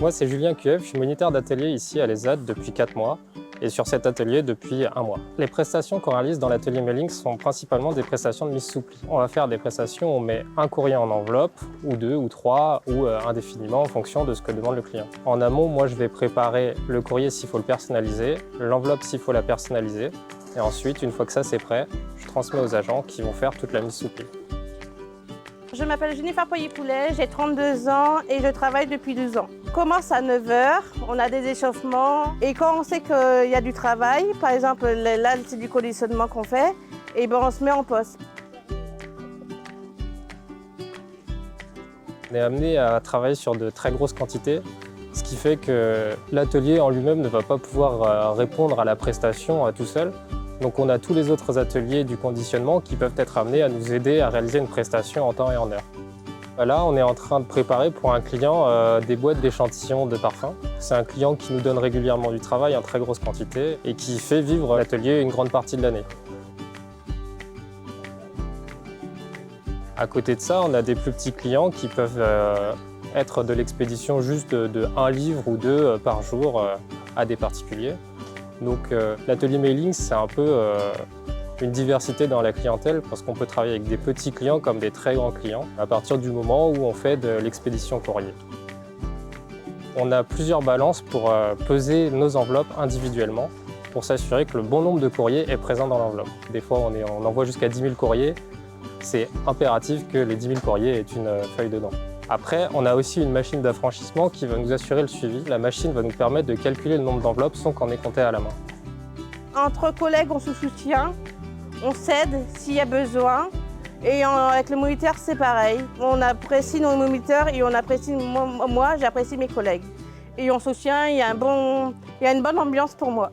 Moi, c'est Julien Cuev, je suis moniteur d'atelier ici à l'ESAD depuis 4 mois et sur cet atelier depuis 1 mois. Les prestations qu'on réalise dans l'atelier mailing sont principalement des prestations de mise sous pli. On va faire des prestations où on met un courrier en enveloppe, ou 2, ou 3, ou indéfiniment en fonction de ce que demande le client. En amont, moi, je vais préparer le courrier s'il faut le personnaliser, l'enveloppe s'il faut la personnaliser, et ensuite, une fois que ça c'est prêt, je transmets aux agents qui vont faire toute la mise sous pli. Je m'appelle Jennifer Poyer-Poulet, j'ai 32 ans et je travaille depuis 12 ans. On commence à 9 h, on a des échauffements et quand on sait qu'il y a du travail, par exemple là c'est du conditionnement qu'on fait, et ben on se met en poste. On est amené à travailler sur de très grosses quantités, ce qui fait que l'atelier en lui-même ne va pas pouvoir répondre à la prestation tout seul. Donc on a tous les autres ateliers du conditionnement qui peuvent être amenés à nous aider à réaliser une prestation en temps et en heure. Là, on est en train de préparer pour un client des boîtes d'échantillons de parfums. C'est un client qui nous donne régulièrement du travail en très grosse quantité et qui fait vivre l'atelier une grande partie de l'année. À côté de ça, on a des plus petits clients qui peuvent être de l'expédition juste de 1 livre ou 2 par jour à des particuliers. Donc l'atelier mailing, c'est un peu une diversité dans la clientèle parce qu'on peut travailler avec des petits clients comme des très grands clients à partir du moment où on fait de l'expédition courrier. On a plusieurs balances pour peser nos enveloppes individuellement pour s'assurer que le bon nombre de courriers est présent dans l'enveloppe. Des fois, on envoie jusqu'à 10 000 courriers. C'est impératif que les 10 000 courriers aient une feuille dedans. Après, on a aussi une machine d'affranchissement qui va nous assurer le suivi. La machine va nous permettre de calculer le nombre d'enveloppes sans qu'on ait compté à la main. Entre collègues, on se soutient, on s'aide s'il y a besoin. Et avec le moniteur, c'est pareil. On apprécie nos moniteurs et on apprécie, moi j'apprécie mes collègues. Et on se soutient, il y a une bonne ambiance pour moi.